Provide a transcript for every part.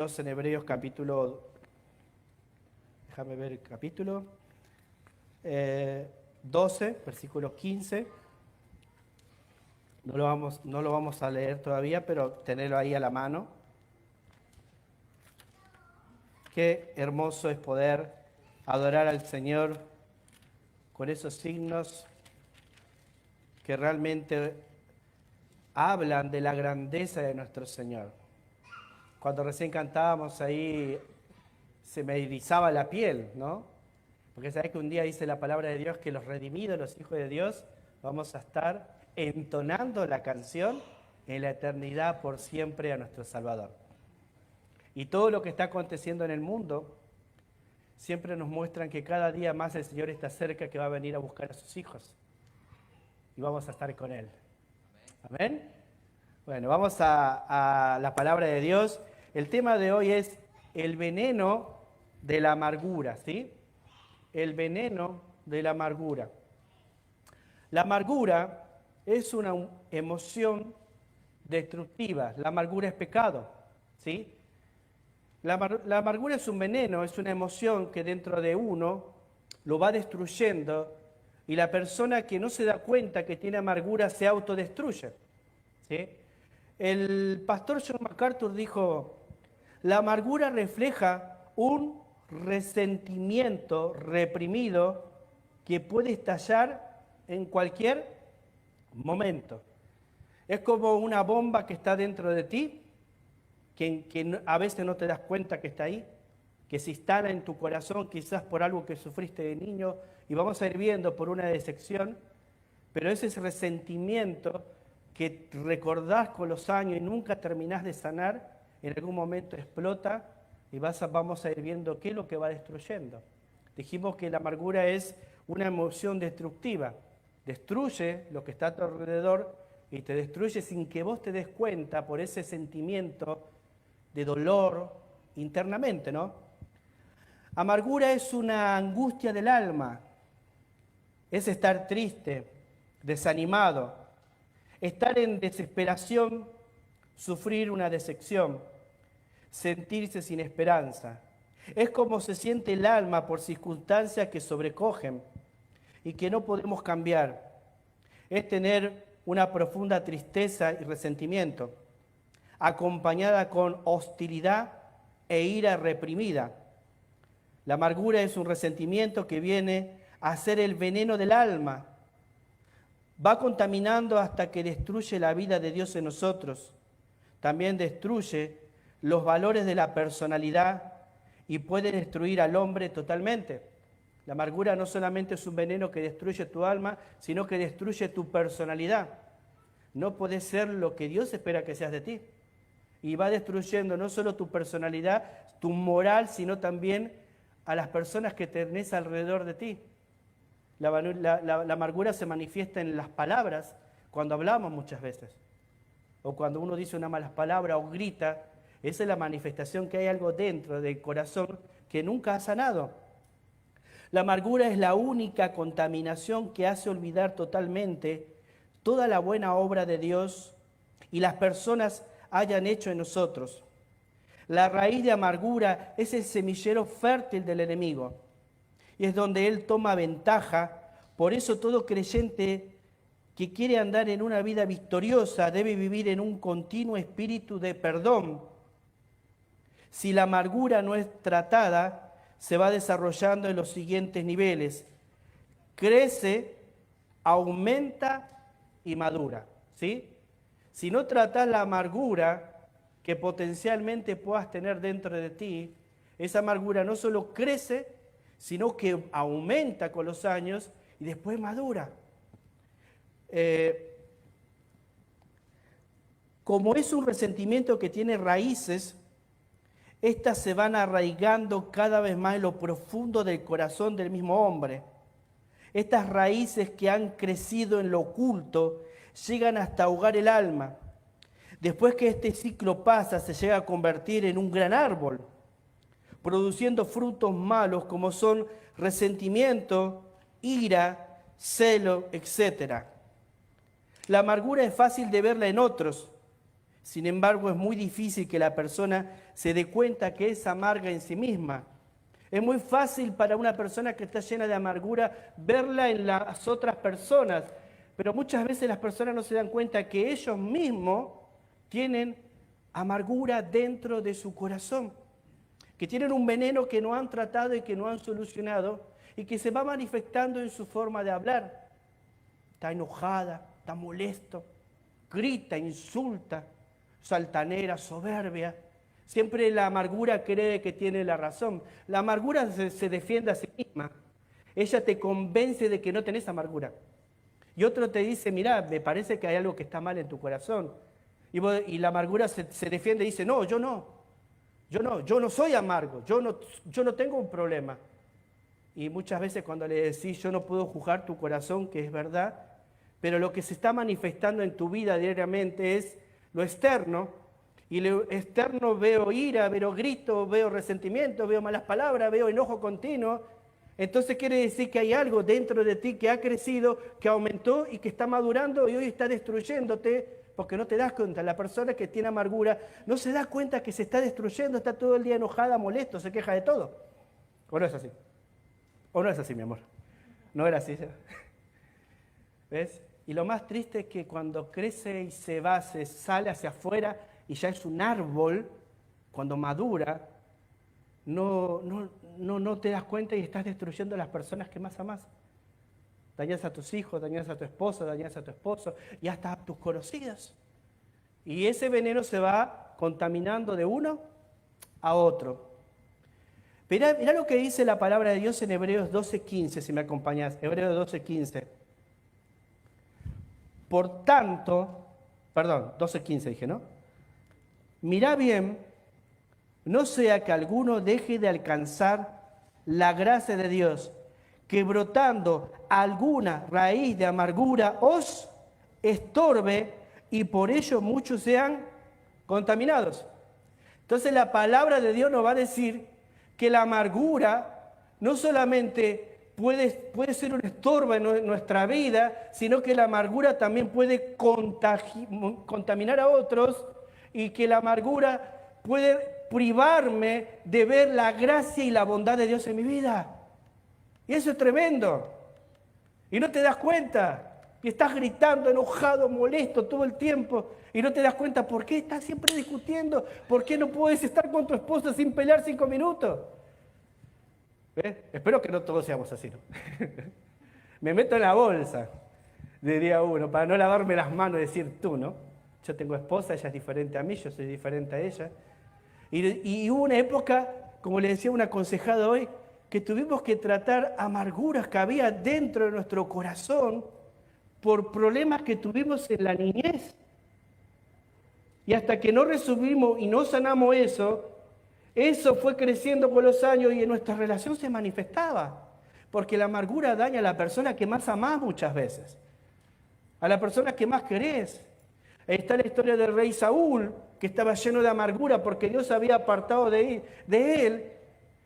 En Hebreos capítulo, déjame ver el capítulo, 12, versículo 15. No lo vamos a leer todavía, pero tenerlo ahí a la mano. Qué hermoso es poder adorar al Señor con esos signos que realmente hablan de la grandeza de nuestro Señor. Cuando recién cantábamos ahí, se me erizaba la piel, ¿no? Porque sabés que un día dice la palabra de Dios que los redimidos, los hijos de Dios, vamos a estar entonando la canción en la eternidad por siempre a nuestro Salvador. Y todo lo que está aconteciendo en el mundo siempre nos muestran que cada día más el Señor está cerca, que va a venir a buscar a sus hijos. Y vamos a estar con Él. ¿Amén? Bueno, vamos a la palabra de Dios. El tema de hoy es el veneno de la amargura, ¿sí? El veneno de la amargura. La amargura es una emoción destructiva. La amargura es pecado, ¿sí? La amargura es un veneno, es una emoción que dentro de uno lo va destruyendo y la persona que no se da cuenta que tiene amargura se autodestruye, ¿sí? El pastor John MacArthur dijo: la amargura refleja un resentimiento reprimido que puede estallar en cualquier momento. Es como una bomba que está dentro de ti, que a veces no te das cuenta que está ahí, que se instala en tu corazón quizás por algo que sufriste de niño, y vamos a ir viendo por una decepción, pero ese resentimiento que recordás con los años y nunca terminás de sanar, en algún momento explota y vamos a ir viendo qué es lo que va destruyendo. Dijimos que la amargura es una emoción destructiva, destruye lo que está a tu alrededor y te destruye sin que vos te des cuenta por ese sentimiento de dolor internamente, ¿no? Amargura es una angustia del alma, es estar triste, desanimado, estar en desesperación, sufrir una decepción, sentirse sin esperanza. Es como se siente el alma por circunstancias que sobrecogen y que no podemos cambiar. Es tener una profunda tristeza y resentimiento, acompañada con hostilidad e ira reprimida. La amargura es un resentimiento que viene a ser el veneno del alma. Va contaminando hasta que destruye la vida de Dios en nosotros. También destruye los valores de la personalidad y puede destruir al hombre totalmente. La amargura no solamente es un veneno que destruye tu alma, sino que destruye tu personalidad. No podés ser lo que Dios espera que seas de ti. Y va destruyendo no solo tu personalidad, tu moral, sino también a las personas que tenés alrededor de ti. La amargura se manifiesta en las palabras, cuando hablamos muchas veces. O cuando uno dice una mala palabra o grita, esa es la manifestación que hay algo dentro del corazón que nunca ha sanado. La amargura es la única contaminación que hace olvidar totalmente toda la buena obra de Dios y las personas hayan hecho en nosotros. La raíz de amargura es el semillero fértil del enemigo y es donde él toma ventaja. Por eso todo creyente que quiere andar en una vida victoriosa debe vivir en un continuo espíritu de perdón. Si la amargura no es tratada, se va desarrollando en los siguientes niveles: crece, aumenta y madura, ¿sí? Si no tratas la amargura que potencialmente puedas tener dentro de ti, esa amargura no solo crece, sino que aumenta con los años y después madura. Como es un resentimiento que tiene raíces, estas se van arraigando cada vez más en lo profundo del corazón del mismo hombre. Estas raíces que han crecido en lo oculto llegan hasta ahogar el alma. Después que este ciclo pasa, se llega a convertir en un gran árbol, produciendo frutos malos como son resentimiento, ira, celo, etc. La amargura es fácil de verla en otros. Sin embargo, es muy difícil que la persona se dé cuenta que es amarga en sí misma. Es muy fácil para una persona que está llena de amargura verla en las otras personas, pero muchas veces las personas no se dan cuenta que ellos mismos tienen amargura dentro de su corazón, que tienen un veneno que no han tratado y que no han solucionado y que se va manifestando en su forma de hablar. Está enojada, está molesto, grita, insulta, saltanera, soberbia. Siempre la amargura cree que tiene la razón. La amargura se defiende a sí misma. Ella te convence de que no tenés amargura. Y otro te dice, mirá, me parece que hay algo que está mal en tu corazón. Y la amargura se defiende y dice, no, yo no soy amargo, yo no tengo un problema. Y muchas veces cuando le decís, yo no puedo juzgar tu corazón, que es verdad, pero lo que se está manifestando en tu vida diariamente es lo externo, y lo externo veo ira, veo grito, veo resentimiento, veo malas palabras, veo enojo continuo. Entonces quiere decir que hay algo dentro de ti que ha crecido, que aumentó y que está madurando y hoy está destruyéndote, porque no te das cuenta. La persona que tiene amargura no se da cuenta que se está destruyendo, está todo el día enojada, molesto, se queja de todo. ¿O no es así? ¿O no es así, mi amor? No era así. ¿Ves? Y lo más triste es que cuando crece y se va, se sale hacia afuera y ya es un árbol, cuando madura, no te das cuenta y estás destruyendo a las personas que más amás. Dañas a tus hijos, dañas a tu esposa, dañas a tu esposo y hasta a tus conocidos. Y ese veneno se va contaminando de uno a otro. Mirá lo que dice la palabra de Dios en Hebreos 12:15, si me acompañás. Hebreos 12:15. Por tanto, 12:15 dije, ¿no? Mirá bien, no sea que alguno deje de alcanzar la gracia de Dios, que brotando alguna raíz de amargura os estorbe y por ello muchos sean contaminados. Entonces la palabra de Dios nos va a decir que la amargura no solamente puede ser un estorbo en nuestra vida, sino que la amargura también puede contaminar a otros y que la amargura puede privarme de ver la gracia y la bondad de Dios en mi vida. Y eso es tremendo. Y no te das cuenta. Y estás gritando, enojado, molesto todo el tiempo. Y no te das cuenta por qué estás siempre discutiendo. ¿Por qué no puedes estar con tu esposa sin pelear 5 minutos? ¿Ves? Espero que no todos seamos así, ¿no? Me meto en la bolsa, diría uno, para no lavarme las manos y decir tú, ¿no? Yo tengo esposa, ella es diferente a mí, yo soy diferente a ella. Y hubo una época, como le decía un aconsejado hoy, que tuvimos que tratar amarguras que había dentro de nuestro corazón por problemas que tuvimos en la niñez. Y hasta que no resolvimos y no sanamos eso fue creciendo con los años y en nuestra relación se manifestaba. Porque la amargura daña a la persona que más amás muchas veces, a la persona que más querés. Ahí está la historia del rey Saúl, que estaba lleno de amargura porque Dios había apartado de él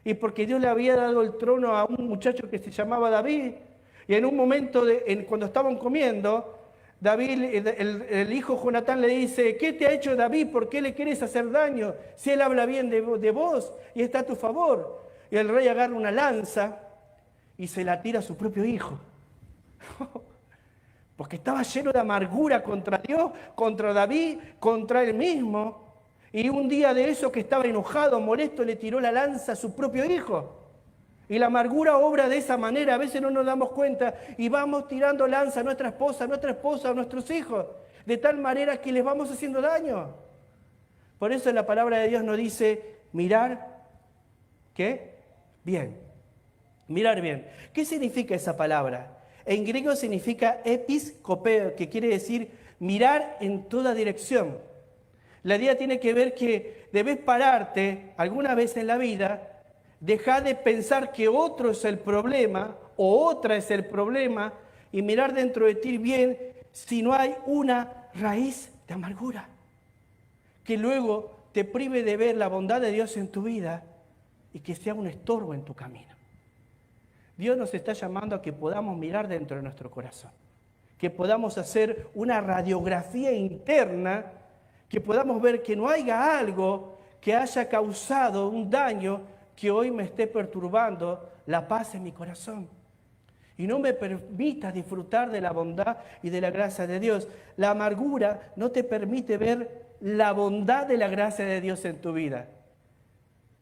y porque Dios le había dado el trono a un muchacho que se llamaba David. Y en un momento, cuando estaban comiendo, David, el hijo Jonatán le dice, ¿qué te ha hecho David? ¿Por qué le quieres hacer daño? Si él habla bien de vos y está a tu favor. Y el rey agarra una lanza y se la tira a su propio hijo. Porque estaba lleno de amargura contra Dios, contra David, contra él mismo. Y un día de eso que estaba enojado, molesto, le tiró la lanza a su propio hijo. Y la amargura obra de esa manera, a veces no nos damos cuenta y vamos tirando lanza a nuestra esposa, a nuestros hijos, de tal manera que les vamos haciendo daño. Por eso la palabra de Dios nos dice, mirar, ¿qué? Bien. Mirar bien. ¿Qué significa esa palabra? En griego significa episkopeo, que quiere decir mirar en toda dirección. La idea tiene que ver que debes pararte alguna vez en la vida. Deja de pensar que otro es el problema o otra es el problema y mirar dentro de ti bien si no hay una raíz de amargura que luego te prive de ver la bondad de Dios en tu vida y que sea un estorbo en tu camino. Dios nos está llamando a que podamos mirar dentro de nuestro corazón, que podamos hacer una radiografía interna, que podamos ver que no haya algo que haya causado un daño que hoy me esté perturbando la paz en mi corazón y no me permita disfrutar de la bondad y de la gracia de Dios. La amargura no te permite ver la bondad de la gracia de Dios en tu vida,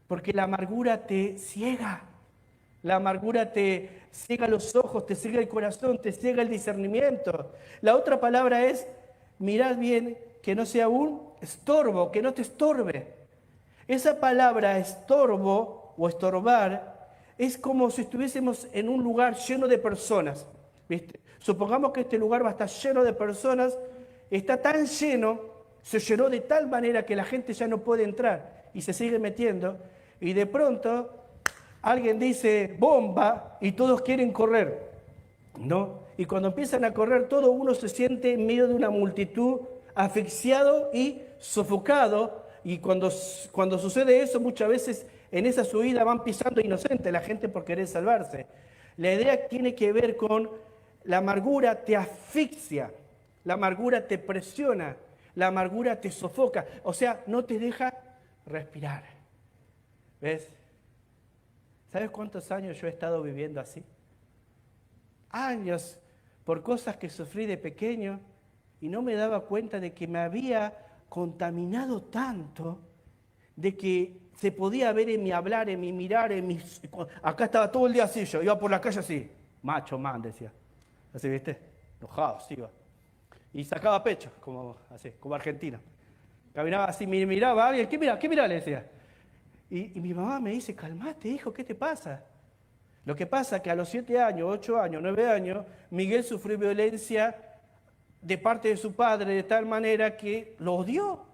porque la amargura te ciega. La amargura te ciega los ojos, te ciega el corazón, te ciega el discernimiento. La otra palabra es, mirad bien que no sea un estorbo, que no te estorbe. Esa palabra estorbo o estorbar es como si estuviésemos en un lugar lleno de personas, ¿viste? Supongamos que este lugar va a estar lleno de personas, está tan lleno, se llenó de tal manera que la gente ya no puede entrar y se sigue metiendo, y de pronto alguien dice bomba y todos quieren correr, ¿no? Y cuando empiezan a correr, todo uno se siente en medio de una multitud asfixiado y sofocado, y cuando sucede eso, muchas veces en esa subida van pisando inocente la gente por querer salvarse. La idea tiene que ver con la amargura te asfixia, la amargura te presiona, la amargura te sofoca, o sea, no te deja respirar. ¿Ves? ¿Sabes cuántos años yo he estado viviendo así? Años por cosas que sufrí de pequeño y no me daba cuenta de que me había contaminado tanto, de que se podía ver en mi hablar, en mi mirar, acá estaba todo el día así, yo iba por la calle así, macho man, decía, así, ¿viste? Enojado, así iba. Y sacaba pecho, como así, como argentino. Caminaba así, miraba a alguien, ¿qué mira? Le decía. Y mi mamá me dice, calmate, hijo, ¿qué te pasa? Lo que pasa es que a los 7 años, 8 años, 9 años, Miguel sufrió violencia de parte de su padre de tal manera que lo odió.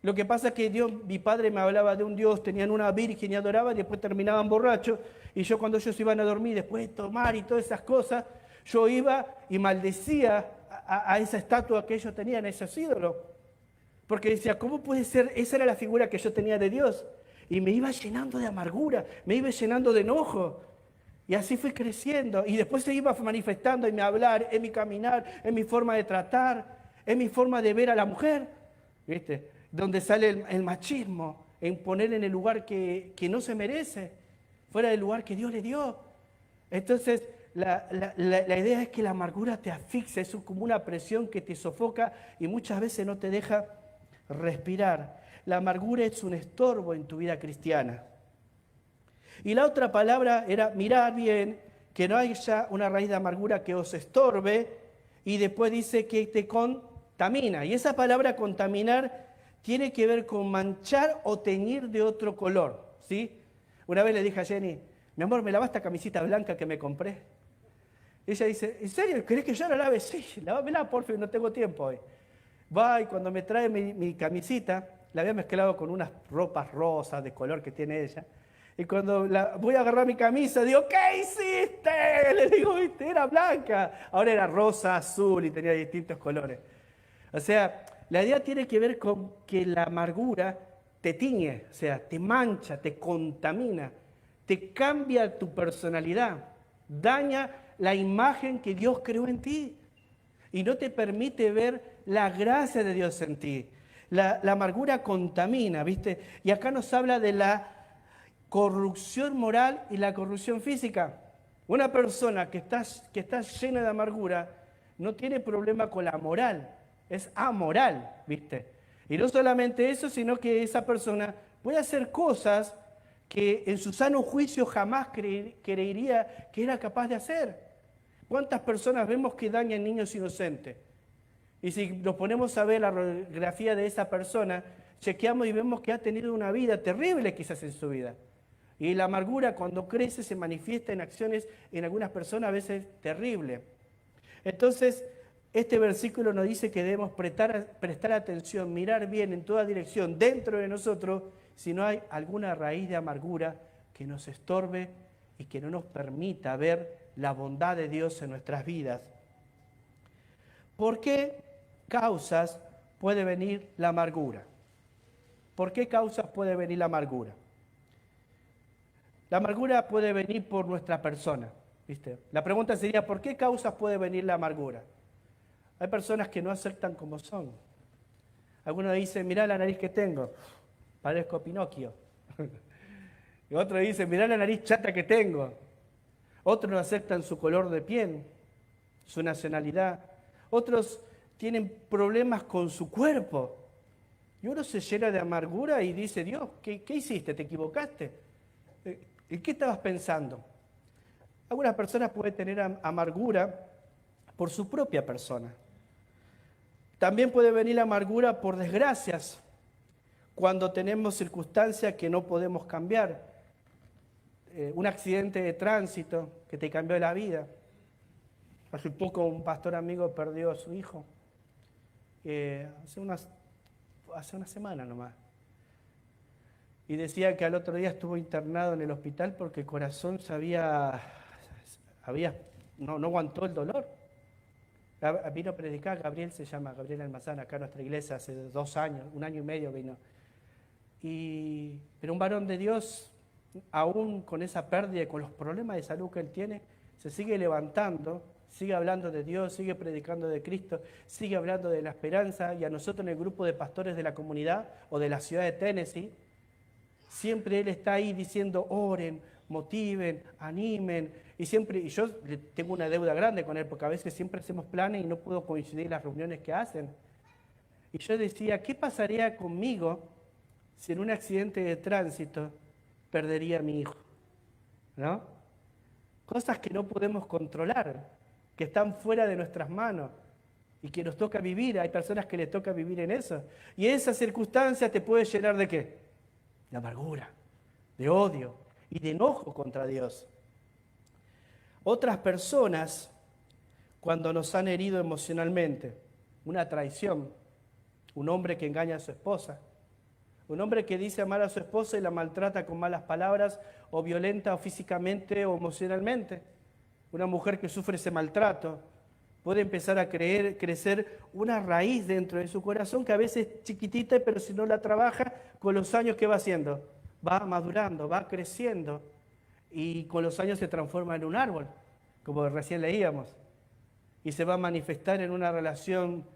Lo que pasa es que mi padre me hablaba de un Dios, tenían una virgen y adoraban y después terminaban borrachos. Y yo cuando ellos iban a dormir, después de tomar y todas esas cosas, yo iba y maldecía a esa estatua que ellos tenían, a esos ídolos. Porque decía, ¿cómo puede ser? Esa era la figura que yo tenía de Dios. Y me iba llenando de amargura, me iba llenando de enojo. Y así fui creciendo. Y después se iba manifestando en mi hablar, en mi caminar, en mi forma de tratar, en mi forma de ver a la mujer. ¿Viste? Donde sale el machismo, en poner en el lugar que no se merece, fuera del lugar que Dios le dio. Entonces, la idea es que la amargura te asfixia, es como una presión que te sofoca y muchas veces no te deja respirar. La amargura es un estorbo en tu vida cristiana. Y la otra palabra era mirar bien, que no haya una raíz de amargura que os estorbe, y después dice que te contamina. Y esa palabra contaminar tiene que ver con manchar o teñir de otro color, ¿sí? Una vez le dije a Jenny, mi amor, ¿me lavas esta camisita blanca que me compré? Ella dice, ¿en serio? ¿Querés que yo la lave? Sí, lávala, por favor, no tengo tiempo hoy. Va y cuando me trae mi camisita, la había mezclado con unas ropas rosas de color que tiene ella. Y cuando voy a agarrar mi camisa, digo, ¿qué hiciste? Le digo, viste, era blanca. Ahora era rosa, azul y tenía distintos colores. O sea, la idea tiene que ver con que la amargura te tiñe, o sea, te mancha, te contamina, te cambia tu personalidad, daña la imagen que Dios creó en ti y no te permite ver la gracia de Dios en ti. La amargura contamina, ¿viste? Y acá nos habla de la corrupción moral y la corrupción física. Una persona que está llena de amargura no tiene problema con la moral, es amoral, ¿viste? Y no solamente eso, sino que esa persona puede hacer cosas que en su sano juicio jamás creería que era capaz de hacer. ¿Cuántas personas vemos que dañan niños inocentes? Y si nos ponemos a ver la radiografía de esa persona, chequeamos y vemos que ha tenido una vida terrible quizás en su vida. Y la amargura cuando crece se manifiesta en acciones en algunas personas a veces terribles. Entonces, este versículo nos dice que debemos prestar atención, mirar bien en toda dirección dentro de nosotros si no hay alguna raíz de amargura que nos estorbe y que no nos permita ver la bondad de Dios en nuestras vidas. ¿Por qué causas puede venir la amargura? ¿Por qué causas puede venir la amargura? La amargura puede venir por nuestra persona, ¿viste? La pregunta sería, ¿por qué causas puede venir la amargura? Hay personas que no aceptan como son. Algunos dicen, mirá la nariz que tengo. parezco Pinocchio. Y otro dice, mirá la nariz chata que tengo. Otros no aceptan su color de piel, su nacionalidad. Otros tienen problemas con su cuerpo. Y uno se llena de amargura y dice, Dios, ¿qué hiciste? ¿Te equivocaste? ¿En qué estabas pensando? Algunas personas pueden tener amargura por su propia persona. También puede venir la amargura por desgracias, cuando tenemos circunstancias que no podemos cambiar. Un accidente de tránsito que te cambió la vida. Hace poco un pastor amigo perdió a su hijo, hace una semana nomás. Y decía que al otro día estuvo internado en el hospital porque el corazón no aguantó el dolor. Vino a predicar, Gabriel se llama, Gabriel Almazán, acá en nuestra iglesia, hace 2 años, 1 año y medio vino. Pero un varón de Dios, aún con esa pérdida y con los problemas de salud que él tiene, se sigue levantando, sigue hablando de Dios, sigue predicando de Cristo, sigue hablando de la esperanza. Y a nosotros en el grupo de pastores de la comunidad o de la ciudad de Tennessee, siempre él está ahí diciendo, oren, motiven, animen. Y yo tengo una deuda grande con él, porque a veces siempre hacemos planes y no puedo coincidir en las reuniones que hacen. Y yo decía, ¿qué pasaría conmigo si en un accidente de tránsito perdería a mi hijo? ¿No? Cosas que no podemos controlar, que están fuera de nuestras manos y que nos toca vivir. Hay personas que les toca vivir en eso. Y esa circunstancia te puede llenar ¿de qué? De amargura, de odio y de enojo contra Dios. Otras personas, cuando nos han herido emocionalmente, una traición, un hombre que engaña a su esposa, un hombre que dice amar a su esposa y la maltrata con malas palabras o violenta o físicamente o emocionalmente, una mujer que sufre ese maltrato, puede empezar a crecer una raíz dentro de su corazón que a veces es chiquitita, pero si no la trabaja, con los años, ¿qué va haciendo? Va madurando, va creciendo y con los años se transforma en un árbol, como recién leíamos, y se va a manifestar en una relación,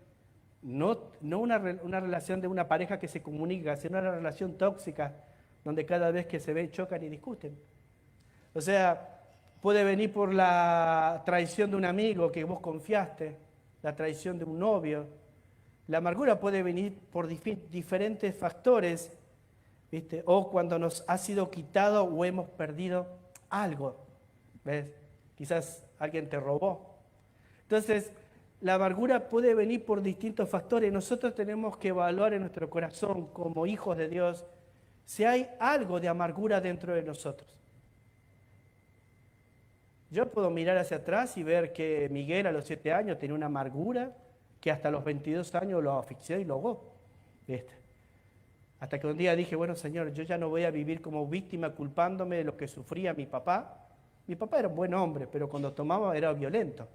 no una relación de una pareja que se comunica, sino una relación tóxica, donde cada vez que se ven chocan y discuten. O sea, puede venir por la traición de un amigo que vos confiaste, la traición de un novio. La amargura puede venir por diferentes factores, ¿viste? O cuando nos ha sido quitado o hemos perdido algo, ¿ves? Quizás alguien te robó. Entonces, la amargura puede venir por distintos factores. Nosotros tenemos que evaluar en nuestro corazón, como hijos de Dios, si hay algo de amargura dentro de nosotros. Yo puedo mirar hacia atrás y ver que Miguel a los 7 años tenía una amargura que hasta los 22 años lo asfixió y lo ahogó. Hasta que un día dije, bueno, Señor, yo ya no voy a vivir como víctima culpándome de lo que sufría mi papá. Mi papá era un buen hombre, pero cuando tomaba era violento.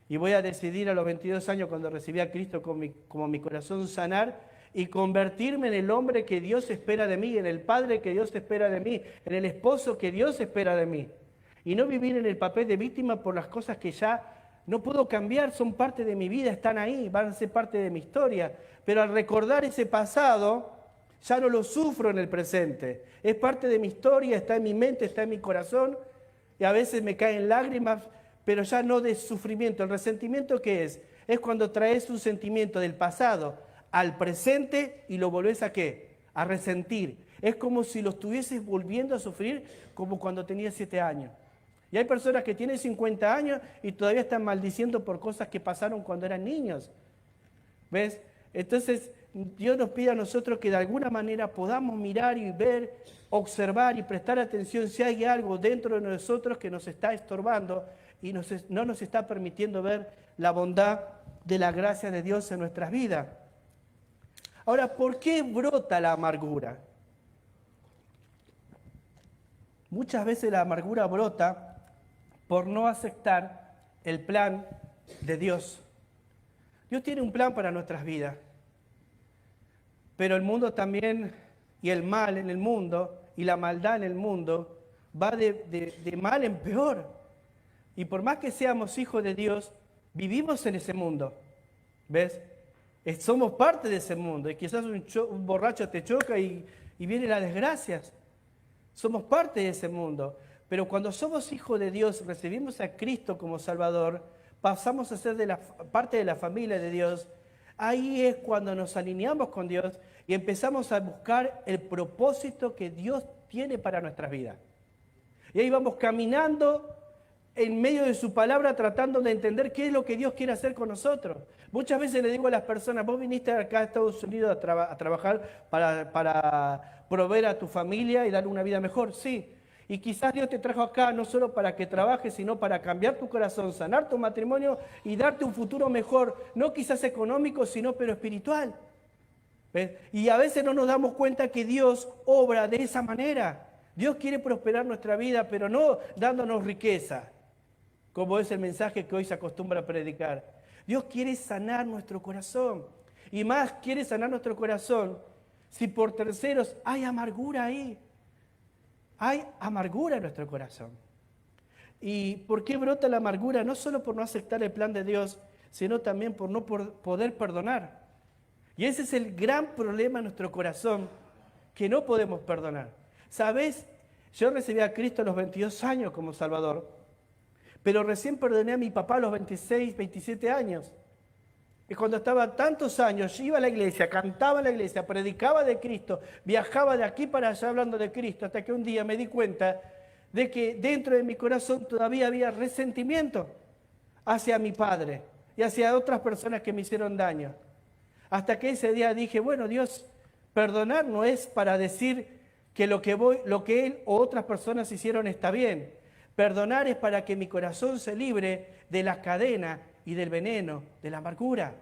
Y voy a decidir a los 22 años, cuando recibí a Cristo como mi corazón, sanar y convertirme en el hombre que Dios espera de mí, en el padre que Dios espera de mí, en el esposo que Dios espera de mí. Y no vivir en el papel de víctima por las cosas que ya no puedo cambiar, son parte de mi vida, están ahí, van a ser parte de mi historia. Pero al recordar ese pasado, ya no lo sufro en el presente. Es parte de mi historia, está en mi mente, está en mi corazón. Y a veces me caen lágrimas, pero ya no de sufrimiento. ¿El resentimiento qué es? Es cuando traes un sentimiento del pasado al presente y lo volvés ¿a qué? A resentir. Es como si lo estuvieses volviendo a sufrir como cuando tenías 7 años. Y hay personas que tienen 50 años y todavía están maldiciendo por cosas que pasaron cuando eran niños. ¿Ves? Entonces, Dios nos pide a nosotros que de alguna manera podamos mirar y ver, observar y prestar atención si hay algo dentro de nosotros que nos está estorbando y no nos está permitiendo ver la bondad de la gracia de Dios en nuestras vidas. Ahora, ¿por qué brota la amargura? Muchas veces la amargura brota por no aceptar el plan de Dios. Dios tiene un plan para nuestras vidas, pero el mundo también, y el mal en el mundo, y la maldad en el mundo, va de mal en peor. Y por más que seamos hijos de Dios, vivimos en ese mundo, ¿ves? Somos parte de ese mundo, y quizás un borracho te choca y y vienen las desgracias. Somos parte de ese mundo. Pero cuando somos hijos de Dios, recibimos a Cristo como Salvador, pasamos a ser parte de la familia de Dios, ahí es cuando nos alineamos con Dios y empezamos a buscar el propósito que Dios tiene para nuestras vidas. Y ahí vamos caminando en medio de su palabra tratando de entender qué es lo que Dios quiere hacer con nosotros. Muchas veces le digo a las personas, vos viniste acá a Estados Unidos a trabajar para proveer a tu familia y darle una vida mejor, sí. Y quizás Dios te trajo acá no solo para que trabajes, sino para cambiar tu corazón, sanar tu matrimonio y darte un futuro mejor, no quizás económico, sino pero espiritual. ¿Ves? Y a veces no nos damos cuenta que Dios obra de esa manera. Dios quiere prosperar nuestra vida, pero no dándonos riqueza, como es el mensaje que hoy se acostumbra a predicar. Dios quiere sanar nuestro corazón. Y más quiere sanar nuestro corazón si por terceros hay amargura ahí. Hay amargura en nuestro corazón. ¿Y por qué brota la amargura? No solo por no aceptar el plan de Dios, sino también por no poder perdonar. Y ese es el gran problema en nuestro corazón, que no podemos perdonar. ¿Sabes? Yo recibí a Cristo a los 22 años como Salvador, pero recién perdoné a mi papá a los 26, 27 años. Y cuando estaba tantos años, iba a la iglesia, cantaba en la iglesia, predicaba de Cristo, viajaba de aquí para allá hablando de Cristo, hasta que un día me di cuenta de que dentro de mi corazón todavía había resentimiento hacia mi padre y hacia otras personas que me hicieron daño. Hasta que ese día dije, bueno, Dios, perdonar no es para decir que lo que él o otras personas hicieron está bien. Perdonar es para que mi corazón se libre de la cadena y del veneno, de la amargura.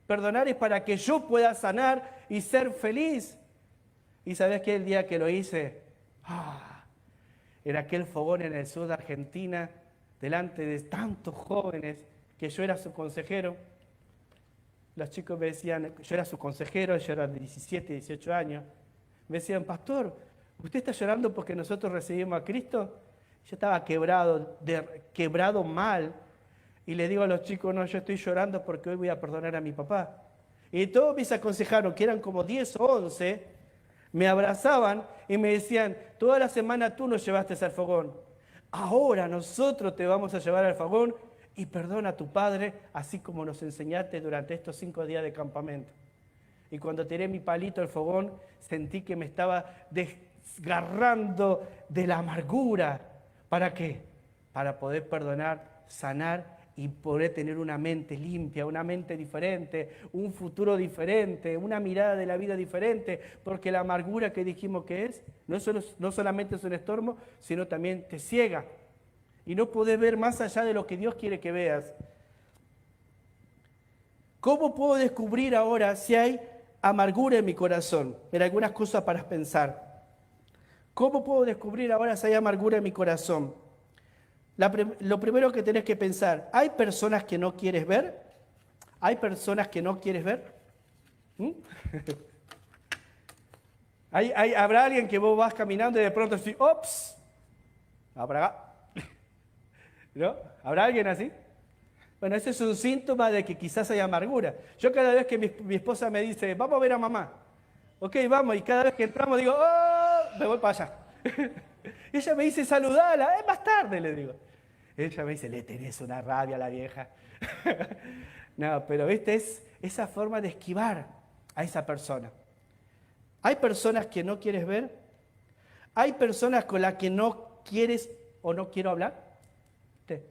Perdonar es para que yo pueda sanar y ser feliz. Y sabes que el día que lo hice, era aquel fogón en el sur de Argentina, delante de tantos jóvenes, que yo era su consejero. Los chicos me decían, yo era su consejero, yo era de 17, 18 años. Me decían, pastor, ¿usted está llorando porque nosotros recibimos a Cristo? Yo estaba quebrado mal. Y le digo a los chicos, no, yo estoy llorando porque hoy voy a perdonar a mi papá. Y todos mis aconsejaron, que eran como 10 o 11, me abrazaban y me decían, toda la semana tú nos llevaste al fogón. Ahora nosotros te vamos a llevar al fogón y perdona a tu padre, así como nos enseñaste durante estos 5 días de campamento. Y cuando tiré mi palito al fogón, sentí que me estaba desgarrando de la amargura. ¿Para qué? Para poder perdonar, sanar y poder tener una mente limpia, una mente diferente, un futuro diferente, una mirada de la vida diferente, porque la amargura que dijimos que es, no solamente es un estorbo, sino también te ciega. Y no podés ver más allá de lo que Dios quiere que veas. ¿Cómo puedo descubrir ahora si hay amargura en mi corazón? Mira, algunas cosas para pensar. ¿Cómo puedo descubrir ahora si hay amargura en mi corazón? Lo primero que tenés que pensar, ¿hay personas que no quieres ver? ¿Hay personas que no quieres ver? ¿Habrá alguien que vos vas caminando y de pronto decís, ¡ops! Va para acá. ¿No? ¿Habrá alguien así? Bueno, ese es un síntoma de que quizás hay amargura. Yo cada vez que mi esposa me dice, vamos a ver a mamá. Ok, vamos, y cada vez que entramos digo, ¡oh! Me voy para allá. Y ella me dice, saludala, es más tarde, le digo. Ella me dice, le tenés una rabia a la vieja. No, pero viste, es esa forma de esquivar a esa persona. ¿Hay personas que no quieres ver? ¿Hay personas con las que no quieres o no quiero hablar?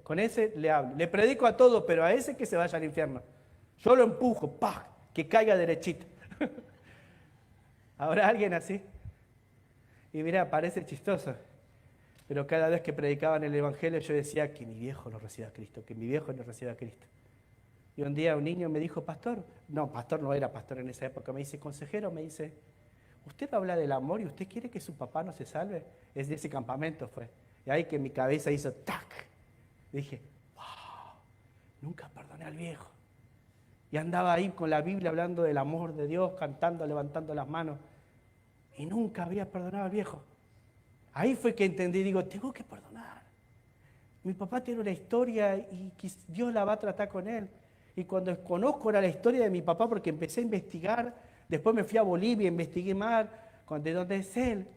Con ese le hablo. Le predico a todo, pero a ese que se vaya al infierno. Yo lo empujo, ¡pah! Que caiga derechito. ¿Habrá alguien así? Y mira, parece chistoso. Pero cada vez que predicaban el Evangelio yo decía que mi viejo no reciba a Cristo, que mi viejo no reciba a Cristo. Y un día un niño me dijo, pastor no era pastor en esa época, me dice, consejero, me dice, ¿usted habla del amor y usted quiere que su papá no se salve? Es de ese campamento fue. Y ahí que mi cabeza hizo ¡tac! Dije, wow, nunca perdoné al viejo. Y andaba ahí con la Biblia hablando del amor de Dios, cantando, levantando las manos. Y nunca había perdonado al viejo. Ahí fue que entendí, digo, tengo que perdonar. Mi papá tiene una historia y Dios la va a tratar con él. Y cuando conozco la historia de mi papá, porque empecé a investigar, después me fui a Bolivia, investigué más, de donde es él.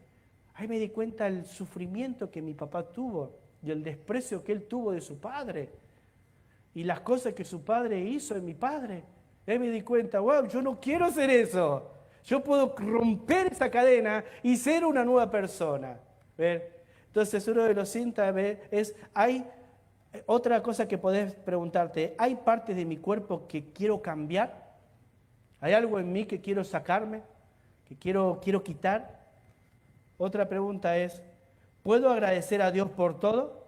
Ahí me di cuenta del sufrimiento que mi papá tuvo y el desprecio que él tuvo de su padre y las cosas que su padre hizo en mi padre. Ahí me di cuenta, wow, yo no quiero hacer eso. Yo puedo romper esa cadena y ser una nueva persona. ¿Ven? Entonces uno de los síntomas es, hay otra cosa que podés preguntarte, ¿hay partes de mi cuerpo que quiero cambiar? ¿Hay algo en mí que quiero sacarme? ¿Que quiero quitar? Otra pregunta es, ¿puedo agradecer a Dios por todo?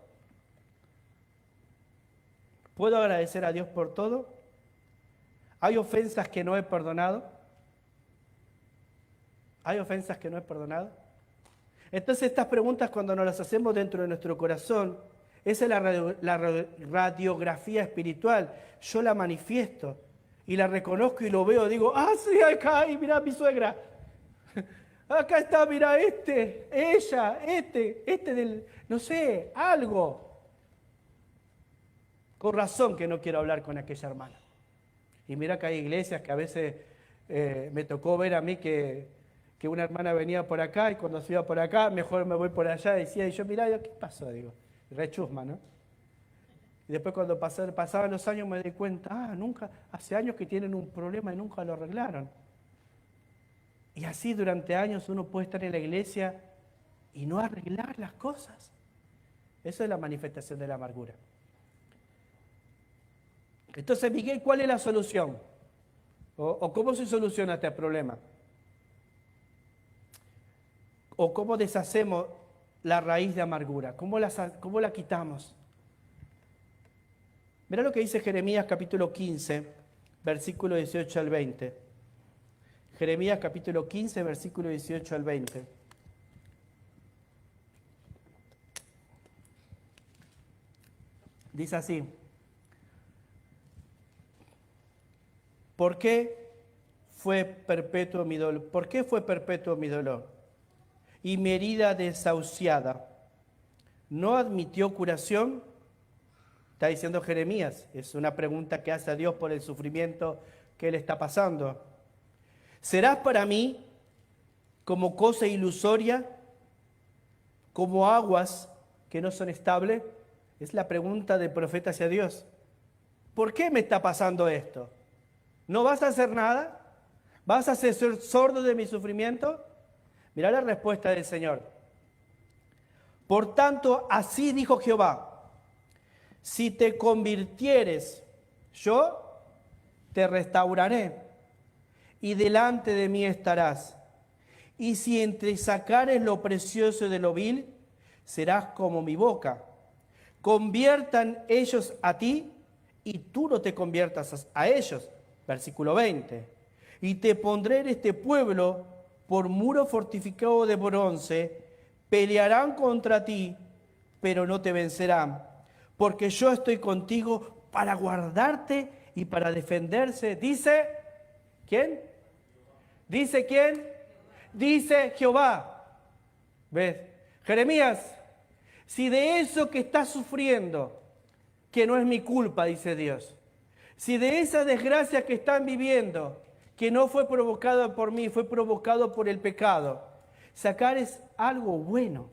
¿Puedo agradecer a Dios por todo? ¿Hay ofensas que no he perdonado? ¿Hay ofensas que no he perdonado? Entonces estas preguntas cuando nos las hacemos dentro de nuestro corazón, esa es la radiografía espiritual. Yo la manifiesto y la reconozco y lo veo, digo, ah, sí, acá, y mirá mi suegra. Acá está, mirá ella, del, no sé, algo. Con razón que no quiero hablar con aquella hermana. Y mira que hay iglesias que a veces me tocó ver a mí que una hermana venía por acá y cuando se iba por acá, mejor me voy por allá, decía, y yo mirá, ¿qué pasó? Digo, rechusma, ¿no? Y después cuando pasaban los años me di cuenta, hace años que tienen un problema y nunca lo arreglaron. Y así durante años uno puede estar en la iglesia y no arreglar las cosas. Eso es la manifestación de la amargura. Entonces, Miguel, ¿cuál es la solución? ¿O cómo se soluciona este problema? ¿O cómo deshacemos la raíz de amargura? ¿Cómo la quitamos? Mirá lo que dice Jeremías capítulo 15, versículo 18 al 20. Jeremías capítulo 15, versículo 18 al 20. Dice así. ¿Por qué fue perpetuo mi dolor? ¿Por qué fue perpetuo mi dolor? Y mi herida desahuciada no admitió curación. Está diciendo Jeremías. Es una pregunta que hace a Dios por el sufrimiento que él está pasando. ¿Serás para mí como cosa ilusoria, como aguas que no son estables? Es la pregunta del profeta hacia Dios. ¿Por qué me está pasando esto? ¿No vas a hacer nada? ¿Vas a ser sordo de mi sufrimiento? Mirá la respuesta del Señor. Por tanto, así dijo Jehová, si te convirtieres, yo te restauraré y delante de mí estarás. Y si entresacares lo precioso de lo vil, serás como mi boca. Conviertan ellos a ti y tú no te conviertas a ellos. Versículo 20. Y te pondré en este pueblo por muro fortificado de bronce, pelearán contra ti, pero no te vencerán, porque yo estoy contigo para guardarte y para defenderse. Dice, ¿quién? ¿Dice quién? Dice Jehová. ¿Ves? Jeremías, si de eso que estás sufriendo, que no es mi culpa, dice Dios, si de esa desgracia que están viviendo, que no fue provocada por mí, fue provocado por el pecado, sacares algo bueno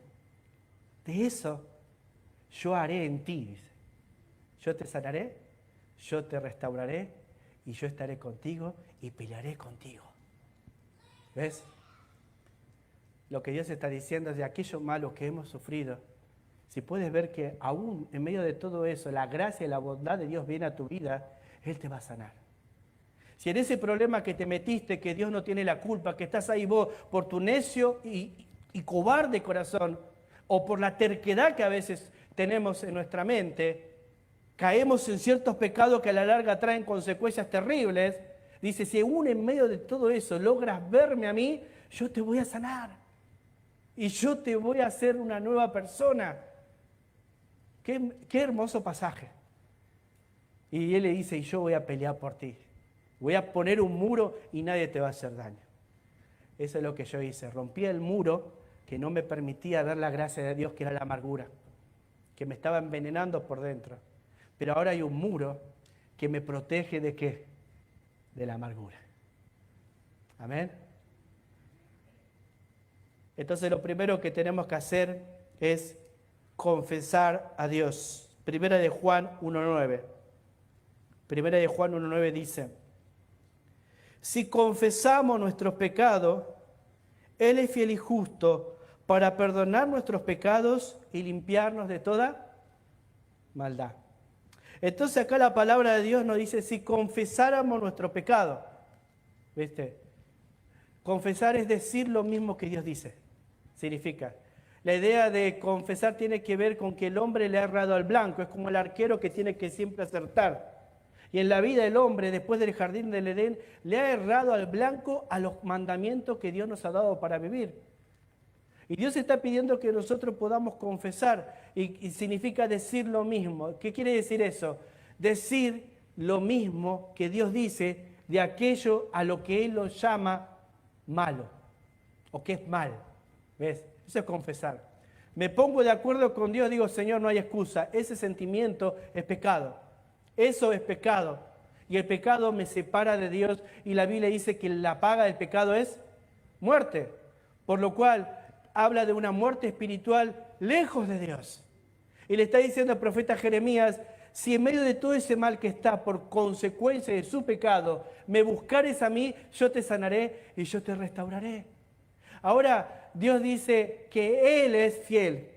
de eso, yo haré en ti, dice. Yo te sanaré, yo te restauraré y yo estaré contigo y pelearé contigo. ¿Ves? Lo que Dios está diciendo es de aquello malo que hemos sufrido. Si puedes ver que aún en medio de todo eso, la gracia y la bondad de Dios viene a tu vida, Él te va a sanar. Si en ese problema que te metiste, que Dios no tiene la culpa, que estás ahí vos por tu necio y cobarde corazón, o por la terquedad que a veces tenemos en nuestra mente, caemos en ciertos pecados que a la larga traen consecuencias terribles. Dice, si aún en medio de todo eso logras verme a mí, yo te voy a sanar. Y yo te voy a hacer una nueva persona. Qué hermoso pasaje. Y él le dice, y yo voy a pelear por ti. Voy a poner un muro y nadie te va a hacer daño. Eso es lo que yo hice. Rompí el muro que no me permitía dar la gracia de Dios, que era la amargura, que me estaba envenenando por dentro. Pero ahora hay un muro que me protege ¿de qué? De la amargura. Amén. Entonces lo primero que tenemos que hacer es confesar a Dios. Primera de Juan 1:9. Primera de Juan 1:9 dice: si confesamos nuestros pecados, Él es fiel y justo para perdonar nuestros pecados y limpiarnos de toda maldad. Entonces acá la palabra de Dios nos dice si confesáramos nuestro pecado. ¿Viste? Confesar es decir lo mismo que Dios dice. Significa, la idea de confesar tiene que ver con que el hombre le ha errado al blanco. Es como el arquero que tiene que siempre acertar. Y en la vida el hombre, después del jardín del Edén, le ha errado al blanco a los mandamientos que Dios nos ha dado para vivir. Y Dios está pidiendo que nosotros podamos confesar, y significa decir lo mismo. ¿Qué quiere decir eso? Decir lo mismo que Dios dice de aquello a lo que Él lo llama malo, o que es mal. ¿Ves? Eso es confesar. Me pongo de acuerdo con Dios, digo, Señor, no hay excusa. Ese sentimiento es pecado. Eso es pecado. Y el pecado me separa de Dios, y la Biblia dice que la paga del pecado es muerte. Por lo cual habla de una muerte espiritual lejos de Dios. Y le está diciendo al profeta Jeremías, si en medio de todo ese mal que está por consecuencia de su pecado, me buscares a mí, yo te sanaré y yo te restauraré. Ahora, Dios dice que Él es fiel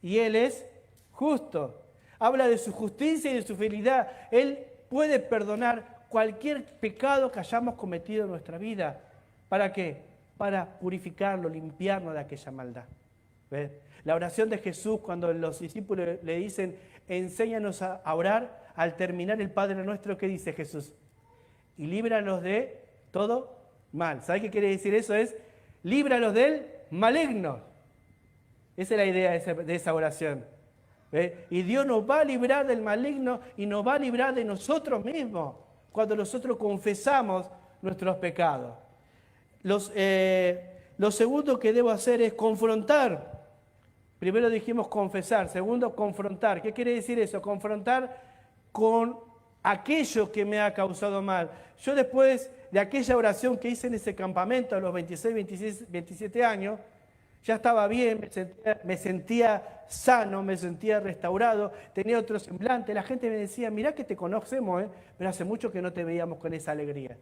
y Él es justo. Habla de su justicia y de su fidelidad. Él puede perdonar cualquier pecado que hayamos cometido en nuestra vida. ¿Para qué? Para purificarlo, limpiarnos de aquella maldad. ¿Ves? La oración de Jesús, cuando los discípulos le dicen, enséñanos a orar, al terminar el Padre Nuestro, ¿qué dice Jesús? Y líbranos de todo mal. ¿Sabes qué quiere decir eso? Es, líbranos del maligno. Esa es la idea de esa oración. ¿Ves? Y Dios nos va a librar del maligno y nos va a librar de nosotros mismos, cuando nosotros confesamos nuestros pecados. Lo segundo que debo hacer es confrontar. Primero dijimos confesar, segundo confrontar. ¿Qué quiere decir eso? Confrontar con aquello que me ha causado mal. Yo después de aquella oración que hice en ese campamento a los 26, 27 años, ya estaba bien, me sentía sano, me sentía restaurado, tenía otro semblante. La gente me decía, mirá que te conocemos, pero hace mucho que no te veíamos con esa alegría.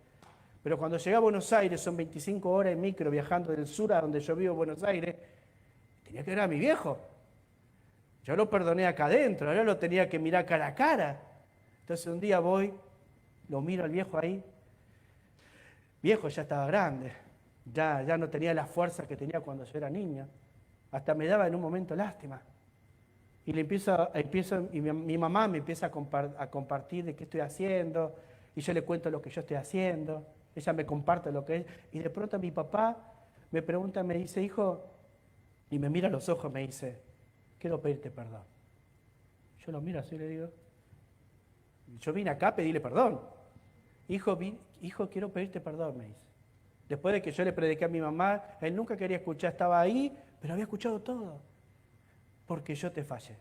Pero cuando llegué a Buenos Aires, son 25 horas en micro viajando del sur a donde yo vivo, Buenos Aires, tenía que ver a mi viejo. Yo lo perdoné acá adentro, ahora lo tenía que mirar cara a cara. Entonces un día voy, lo miro al viejo ahí. Viejo ya estaba grande, ya no tenía la fuerza que tenía cuando yo era niño. Hasta me daba en un momento lástima. Y mi mamá me empieza a compartir de qué estoy haciendo, y yo le cuento lo que yo estoy haciendo. Ella me comparte lo que es. Y de pronto mi papá me pregunta, me dice, hijo, y me mira a los ojos, me dice, quiero pedirte perdón. Yo lo miro así y le digo, yo vine acá a pedirle perdón. Hijo, quiero pedirte perdón, me dice. Después de que yo le prediqué a mi mamá, él nunca quería escuchar, estaba ahí, pero había escuchado todo. Porque yo te fallé.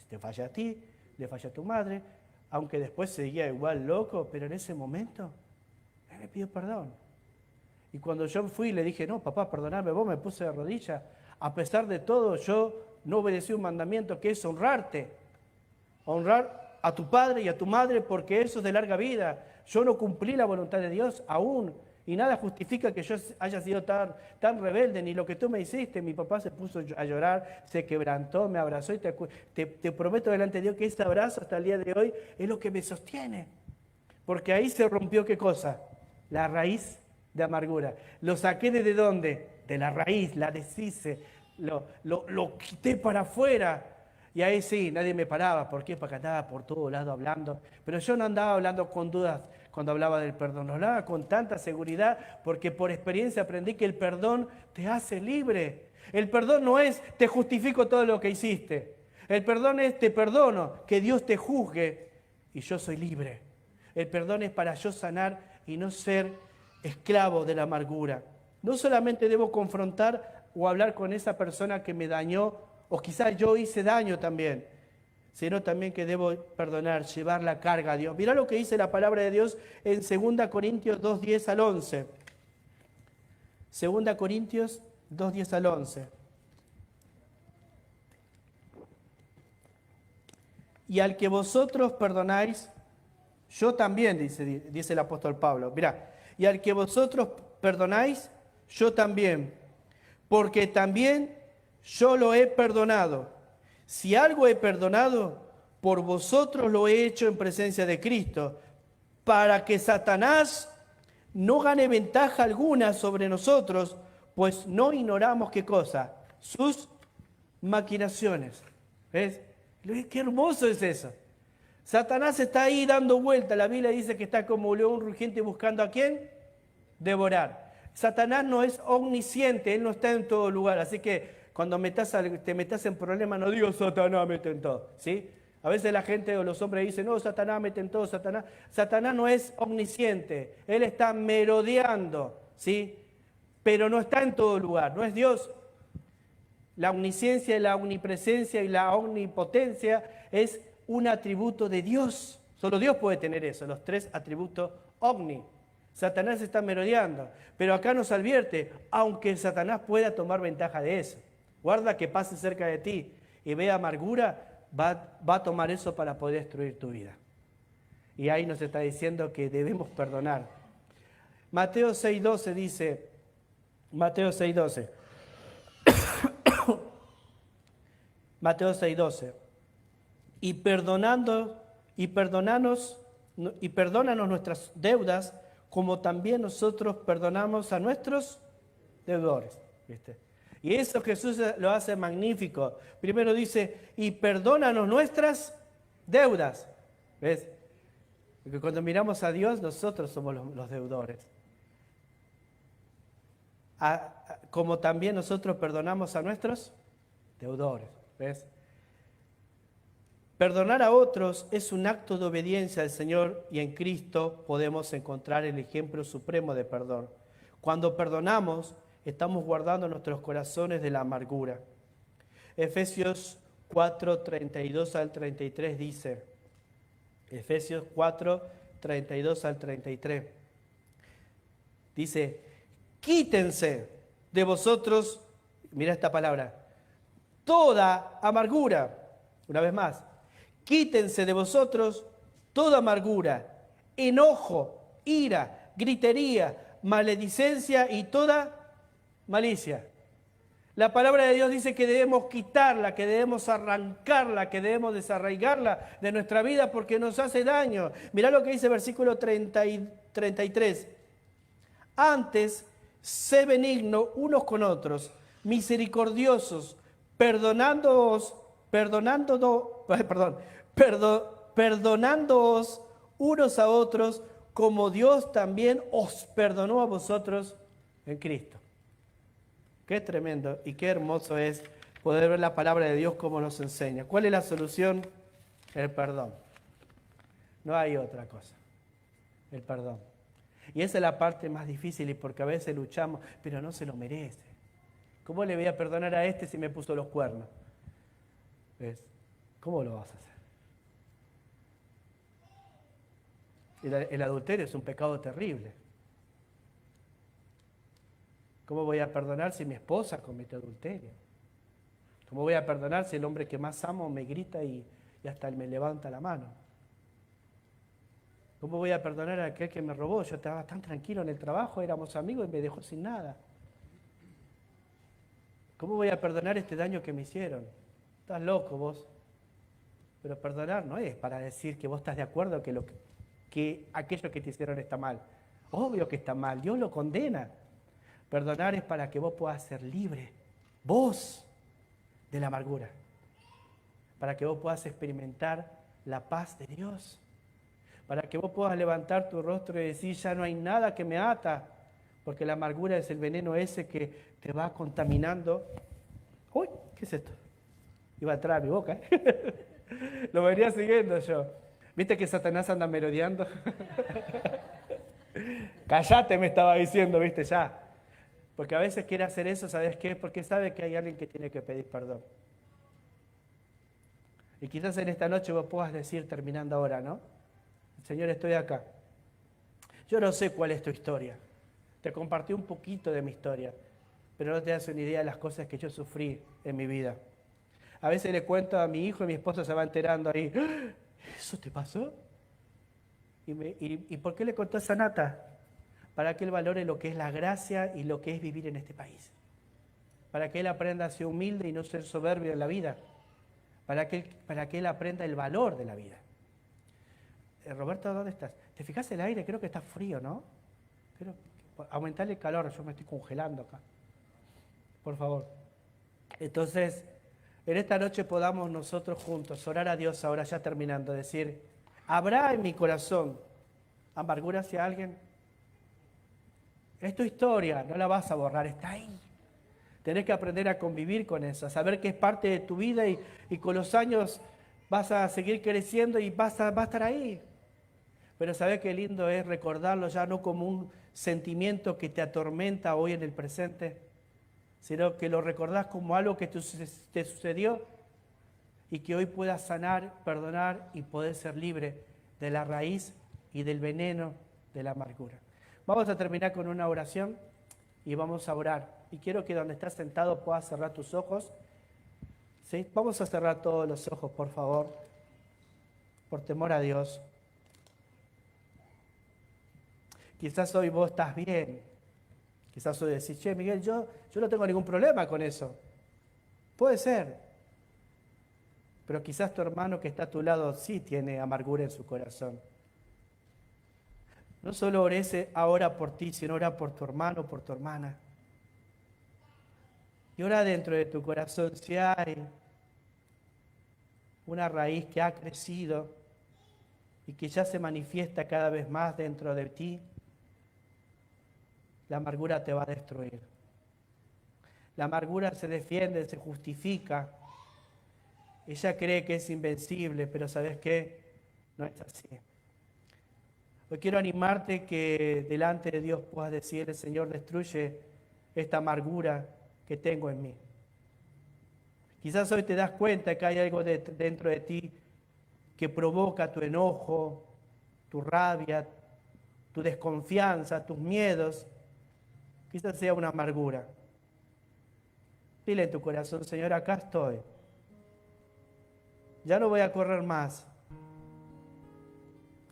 Te fallé a ti, le fallé a tu madre, aunque después seguía igual loco, pero en ese momento él me pidió perdón. Y cuando yo fui le dije, no, papá, perdoname vos, me puse de rodillas. A pesar de todo, yo no obedecí un mandamiento que es honrarte. Honrar a tu padre y a tu madre porque eso es de larga vida. Yo no cumplí la voluntad de Dios aún. Y nada justifica que yo haya sido tan rebelde, ni lo que tú me hiciste. Mi papá se puso a llorar, se quebrantó, me abrazó y te prometo delante de Dios que ese abrazo hasta el día de hoy es lo que me sostiene. Porque ahí se rompió, ¿qué cosa? La raíz de amargura. ¿Lo saqué desde dónde? De la raíz, la deshice, lo quité para afuera. Y ahí sí, nadie me paraba. ¿Por qué? Porque andaba por todo lado hablando. Pero yo no andaba hablando con dudas cuando hablaba del perdón. Lo hablaba con tanta seguridad porque por experiencia aprendí que el perdón te hace libre. El perdón no es te justifico todo lo que hiciste. El perdón es te perdono, que Dios te juzgue y yo soy libre. El perdón es para yo sanar y no ser esclavo de la amargura. No solamente debo confrontar o hablar con esa persona que me dañó, o quizás yo hice daño también, sino también que debo perdonar, llevar la carga a Dios. Mirá lo que dice la palabra de Dios en 2 Corintios 2, 10 al 11. 2 Corintios 2:10 al 11. Y al que vosotros perdonáis, yo también, dice el apóstol Pablo. Mirá, y al que vosotros perdonáis, yo también, porque también yo lo he perdonado. Si algo he perdonado, por vosotros lo he hecho en presencia de Cristo, para que Satanás no gane ventaja alguna sobre nosotros, pues no ignoramos qué cosa, sus maquinaciones. ¿Ves? Qué hermoso es eso. Satanás está ahí dando vuelta. La Biblia dice que está como un león rugiente buscando a quién devorar. Satanás no es omnisciente, él no está en todo lugar. Así que cuando te metas en problemas, no digo Satanás me tentó, ¿sí? A veces la gente o los hombres dicen, no, Satanás me tentó, Satanás. Satanás no es omnisciente, él está merodeando, ¿sí? Pero no está en todo lugar, no es Dios. La omnisciencia, la omnipresencia y la omnipotencia es un atributo de Dios. Solo Dios puede tener eso, los tres atributos omni. Satanás está merodeando, pero acá nos advierte, aunque Satanás pueda tomar ventaja de eso. Guarda que pase cerca de ti y vea amargura, va a tomar eso para poder destruir tu vida. Y ahí nos está diciendo que debemos perdonar. Mateo 6:12 dice, Mateo 6:12. Mateo 6:12. Y perdónanos nuestras deudas, como también nosotros perdonamos a nuestros deudores. ¿Viste? Y eso Jesús lo hace magnífico. Primero dice, y perdónanos nuestras deudas. ¿Ves? Porque cuando miramos a Dios, nosotros somos los deudores. Como también nosotros perdonamos a nuestros deudores. ¿Ves? Perdonar a otros es un acto de obediencia al Señor y en Cristo podemos encontrar el ejemplo supremo de perdón. Cuando perdonamos, estamos guardando nuestros corazones de la amargura. Efesios 4:32 al 33 dice, Efesios 4:32 al 33, dice, quítense de vosotros, mira esta palabra, toda amargura. Una vez más, quítense de vosotros toda amargura, enojo, ira, gritería, maledicencia y toda malicia. La palabra de Dios dice que debemos quitarla, que debemos arrancarla, que debemos desarraigarla de nuestra vida porque nos hace daño. Mirá lo que dice el versículo 33. Antes, sé benigno unos con otros, misericordiosos, perdonándoos unos a otros, como Dios también os perdonó a vosotros en Cristo. Qué tremendo y qué hermoso es poder ver la palabra de Dios como nos enseña. ¿Cuál es la solución? El perdón. No hay otra cosa. El perdón. Y esa es la parte más difícil y porque a veces luchamos, pero no se lo merece. ¿Cómo le voy a perdonar a este si me puso los cuernos? ¿Ves? ¿Cómo lo vas a hacer? El adulterio es un pecado terrible. ¿Cómo voy a perdonar si mi esposa comete adulterio? ¿Cómo voy a perdonar si el hombre que más amo me grita y hasta me levanta la mano? ¿Cómo voy a perdonar a aquel que me robó? Yo estaba tan tranquilo en el trabajo, éramos amigos y me dejó sin nada. ¿Cómo voy a perdonar este daño que me hicieron? Estás loco vos. Pero perdonar no es para decir que vos estás de acuerdo que aquello que te hicieron está mal. Obvio que está mal, Dios lo condena. Perdonar es para que vos puedas ser libre, vos, de la amargura. Para que vos puedas experimentar la paz de Dios. Para que vos puedas levantar tu rostro y decir, ya no hay nada que me ata. Porque la amargura es el veneno ese que te va contaminando. Uy, ¿qué es esto? Iba a entrar a mi boca, ¿eh? Lo venía siguiendo yo. ¿Viste que Satanás anda merodeando? Callate, me estaba diciendo, ¿viste? Ya. Porque a veces quiere hacer eso, ¿sabes qué? Porque sabe que hay alguien que tiene que pedir perdón. Y quizás en esta noche vos puedas decir, terminando ahora, ¿no? Señor, estoy acá. Yo no sé cuál es tu historia. Te compartí un poquito de mi historia. pero no te das una idea de las cosas que yo sufrí en mi vida. A veces le cuento a mi hijo y mi esposa se va enterando ahí, "¿Ah, ¿eso te pasó? ¿Y por qué le contó esa nata? Para que él valore lo que es la gracia y lo que es vivir en este país. Para que él aprenda a ser humilde y no ser soberbio en la vida. Para que él aprenda el valor de la vida. Roberto, ¿dónde estás? ¿Te fijas el aire? Creo que está frío, ¿no? Aumentar el calor, yo me estoy congelando acá. Por favor. Entonces, en esta noche podamos nosotros juntos orar a Dios, ahora ya terminando, decir, ¿habrá en mi corazón amargura hacia alguien? Es tu historia, no la vas a borrar, está ahí. Tenés que aprender a convivir con eso, a saber que es parte de tu vida y con los años vas a seguir creciendo y va a estar ahí. Pero sabés qué lindo es recordarlo ya no como un sentimiento que te atormenta hoy en el presente, sino que lo recordás como algo que te sucedió y que hoy puedas sanar, perdonar y poder ser libre de la raíz y del veneno de la amargura. Vamos a terminar con una oración y vamos a orar. Y quiero que donde estás sentado puedas cerrar tus ojos. ¿Sí? Vamos a cerrar todos los ojos, por favor, por temor a Dios. Quizás hoy vos estás bien. Quizás hoy decís, che, Miguel, yo no tengo ningún problema con eso. Puede ser. Pero quizás tu hermano que está a tu lado sí tiene amargura en su corazón. No solo ores ahora por ti, sino ora por tu hermano, por tu hermana. Y ora dentro de tu corazón si hay una raíz que ha crecido y que ya se manifiesta cada vez más dentro de ti. La amargura te va a destruir. La amargura se defiende, se justifica. Ella cree que es invencible, pero ¿sabes qué? No es así. Hoy quiero animarte que delante de Dios puedas decir, Señor, destruye esta amargura que tengo en mí. Quizás hoy te das cuenta que hay algo dentro de ti que provoca tu enojo, tu rabia, tu desconfianza, tus miedos. Quizás sea una amargura. Dile en tu corazón, Señor, acá estoy. Ya no voy a correr más.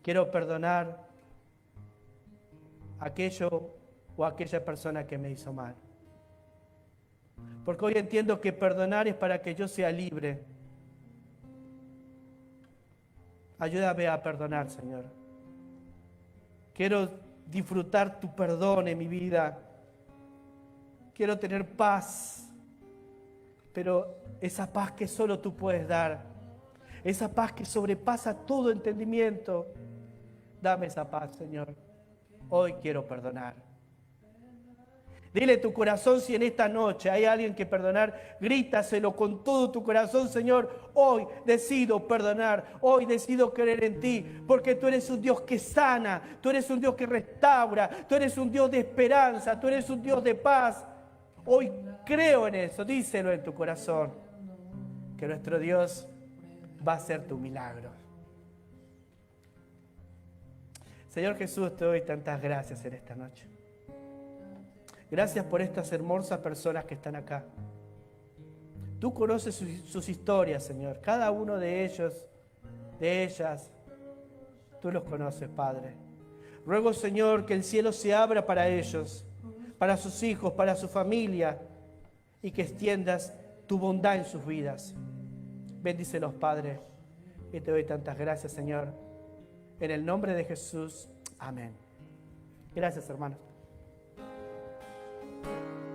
Quiero perdonar a aquello o a aquella persona que me hizo mal. Porque hoy entiendo que perdonar es para que yo sea libre. Ayúdame a perdonar, Señor. Quiero disfrutar tu perdón en mi vida. Quiero tener paz. Pero esa paz que solo tú puedes dar. Esa paz que sobrepasa todo entendimiento. Dame esa paz, Señor. Hoy quiero perdonar. Dile a tu corazón si en esta noche hay alguien que perdonar, grítaselo con todo tu corazón, Señor. Hoy decido perdonar, hoy decido creer en ti, porque tú eres un Dios que sana, tú eres un Dios que restaura, tú eres un Dios de esperanza, tú eres un Dios de paz. Hoy creo en eso, díselo en tu corazón, que nuestro Dios va a hacer tu milagro. Señor Jesús, te doy tantas gracias en esta noche. Gracias por estas hermosas personas que están acá. Tú conoces sus historias, Señor. Cada uno de ellos, de ellas, tú los conoces, Padre. Ruego, Señor, que el cielo se abra para ellos, para sus hijos, para su familia, y que extiendas tu bondad en sus vidas. Bendícelos, Padre. Y te doy tantas gracias, Señor. En el nombre de Jesús. Amén. Gracias, hermanos.